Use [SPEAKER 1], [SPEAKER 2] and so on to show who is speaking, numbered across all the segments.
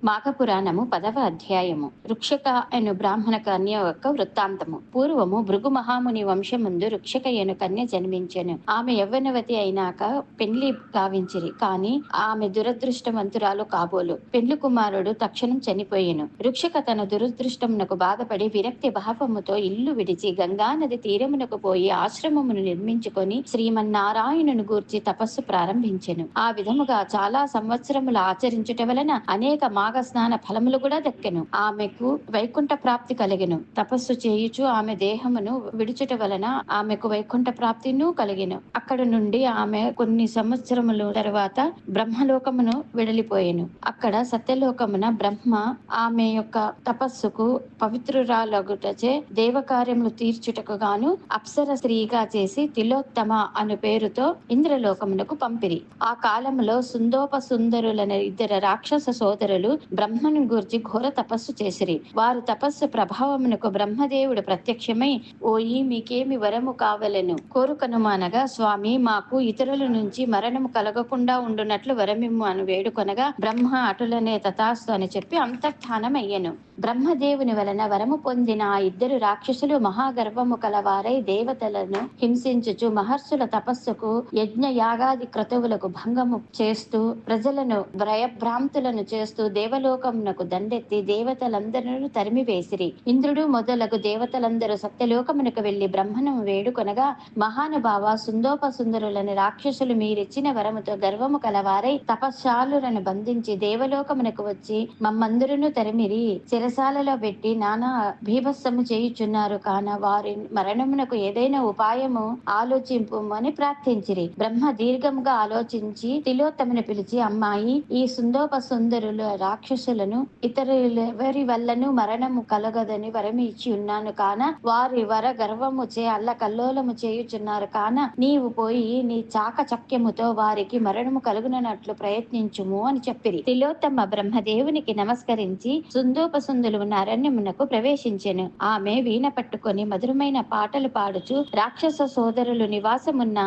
[SPEAKER 1] మాఘపురాణము 10వ అధ్యాయము. రుక్షక అను బ్రాహ్మణ కన్య యొక్క వృత్తాంతము. పూర్వము భృగు మహాముని వంశముందు రుక్షక అను కన్య జన్మించెను. ఆమె యవ్వనవతి అయినాక పెండ్లి గావించిరి. కాని ఆమె దురదృష్టవంతురాలు కాబోలు. పెండ్లి కుమారుడు తక్షణం చనిపోయెను. రుక్షక తన దురదృష్టమునకు బాధపడి విరక్తి భావముతో ఇల్లు విడిచి గంగానది తీరమునకు పోయి ఆశ్రమమును నిర్మించుకొని శ్రీమన్నారాయణుని గూర్చి తపస్సు ప్రారంభించెను. ఆ విధముగా చాలా సంవత్సరములు ఆచరించుట వలన అనేక మాఘ స్నాన ఫలములు కూడా దక్కెను. ఆమెకు వైకుంఠ ప్రాప్తి కలిగెను. తపస్సు చేయుచు ఆమె దేహమును విడుచుట వలన ఆమెకు వైకుంఠ ప్రాప్తిను కలిగెను. అక్కడ నుండి ఆమె కొన్ని సంవత్సరముల తర్వాత బ్రహ్మలోకమును వెడలిపోయెను. అక్కడ సత్యలోకమున బ్రహ్మ ఆమె యొక్క తపస్సుకు పవిత్రురాలగుటచే దేవకార్యములు తీర్చుటకు గాను అప్సర స్త్రీగా చేసి తిలోత్తమ అను పేరుతో ఇంద్రలోకమునకు పంపిరి. ఆ కాలములో సుందోప సుందరులనే ఇద్దరు రాక్షస సోదరులు బ్రహ్మను గూర్చి ఘోర తపస్సు చేసిరి. వారు తపస్సు ప్రభావమునకు బ్రహ్మదేవుడు ప్రత్యక్షమై, ఓయి మీకేమి వరము కావలెను కోరుకనుమానగా, స్వామి మాకు ఇతరుల నుంచి మరణము కలగకుండా ఉండునట్లు వరమిమ్ము అని వేడుకొనగా, బ్రహ్మ అటులనే తథాస్తు అని చెప్పి అంతర్ధానమయ్యెను. బ్రహ్మదేవుని వలన వరము పొందిన ఆ ఇద్దరు రాక్షసులు మహాగర్వము కలవారై దేవతలను హింసించుచు మహర్షుల తపస్సుకు యజ్ఞ యాగాది క్రతువులకు భంగము చేస్తూ ప్రజలను భయభ్రాంతులను చేస్తూ దేవలోకమునకు దండెత్తి దేవతలందరూ తరిమివేసిరి. ఇంద్రుడు మొదలగు దేవతలందరూ సత్యలోకమునకు వెళ్లి బ్రహ్మను వేడుకొనగా, మహానుభావ సుందోప సుందరులని రాక్షసులు మీరిచ్చిన వరముతో గర్వము కలవారై తపశ్శాలులను బంధించి దేవలోకమునకు వచ్చి మమ్మందరును తరిమిరి చెరసాలలో పెట్టి నానా భీభత్సము చేయుచున్నారు. కాన వారి మరణమునకు ఏదైనా ఉపాయము ఆలోచింపు అని ప్రార్థించిరి. బ్రహ్మ దీర్ఘముగా ఆలోచించి తిలోత్తమని పిలిచి, అమ్మాయి, ఈ సుందోప సుందరుల రాక్షసులను ఇతరులెవరి వల్లను మరణము కలగదని వరమి ఇచ్చి ఉన్నాను. కాన వారి వర గర్వము చే అల్ల కల్లోలము చేయుచున్నారు. కాన నీవు పోయి నీ చాకచక్యముతో వారికి మరణము కలుగునట్లు ప్రయత్నించుము అని చెప్పిరి. తిలోత్తమ బ్రహ్మదేవునికి నమస్కరించి సుందోప సుందరులు ఉన్న అరణ్యమునకు ప్రవేశించెను. ఆమె వీణ పట్టుకొని మధురమైన పాటలు పాడుచు రాక్షస సోదరులు నివాసమున్న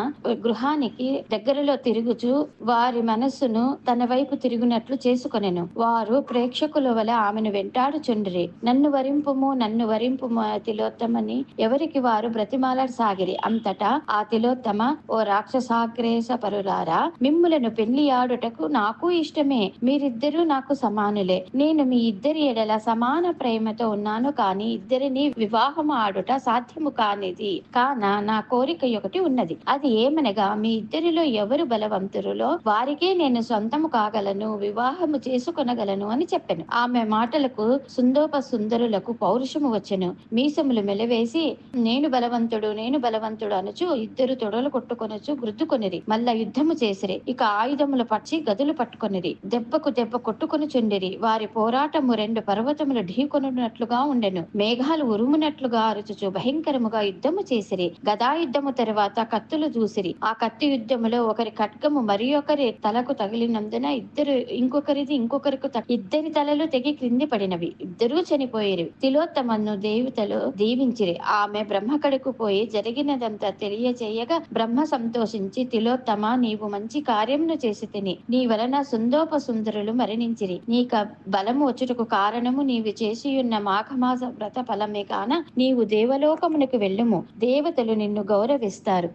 [SPEAKER 1] గృహానికి దగ్గరలో తిరుగుచు వారి మనస్సును తన వైపు తిరుగునట్లు చేసుకొనెను. వారు ప్రేక్షకుల వలె ఆమెను వెంటాడుచుండిరి. నన్ను వరింపుము, నన్ను వరింపుము తిలోత్తమని ఎవరికి వారు బ్రతిమాలసాగిరి. అంతటా ఆ తిలోత్తమ, ఓ రాక్షసాగ్రేస పరులారా, మిమ్ములను పెళ్లి ఆడుటకు నాకు ఇష్టమే. మీరిద్దరూ నాకు సమానులే. నేను మీ ఇద్దరి ఎడల సమాన ప్రేమతో ఉన్నాను. కాని ఇద్దరిని వివాహము ఆడుట సాధ్యము కానిది. కాన నా కోరిక ఒకటి ఉన్నది. అది ఏమనగా, మీ ఇద్దరిలో ఎవరు బలవంతురులో వారికే నేను సొంతము కాగలను, వివాహము చేసుకొనగలను అని చెప్పెను. ఆమె మాటలకు సుందోప సుందరులకు పౌరుషము వచ్చెను. మీసములు మెలవేసి, నేను బలవంతుడు, నేను బలవంతుడు అనుచు ఇద్దరు తొడలు కొట్టుకొనొచ్చు గుద్దుకొనిరి. మళ్ళా యుద్ధము చేసిరి. ఇక ఆయుధములు పచ్చి గదులు పట్టుకొనిరి. దెబ్బకు దెబ్బ కొట్టుకొని చుండిరి. వారి పోరాటము రెండు పర్వతములు ఢీకొనున్నట్లుగా ఉండెను. మేఘాలు ఉరుమునట్లుగా అరుచుచు భయంకరముగా యుద్ధము చేసిరి. గదాయుద్ధము తర్వాత కత్తులు చూసిరి. ఆ కత్తి యుద్ధములో ఒకరి ఖడ్గము మరి ఒకరి తలకు తగిలినందున ఇంకొకరికి ఇద్దరి తలలు తెగి క్రింది పడినవి. ఇద్దరూ చనిపోయిరి. తిలోత్తమను దేవతలు దీవించిరి. ఆమె బ్రహ్మకడకు పోయి జరిగినదంతా తెలియచేయగా బ్రహ్మ సంతోషించి, తిలోత్తమ, నీవు మంచి కార్యమును చేసి తిని నీ వలన సుందోప సుందరులు మరణించిరి. నీక బలము వచ్చుటకు కారణము నీవు చేసియున్న మాఘమాస వ్రత ఫలమే. కాన నీవు దేవలోకమునకు వెళ్ళుము. దేవతలు నిన్ను గౌరవిస్తారు.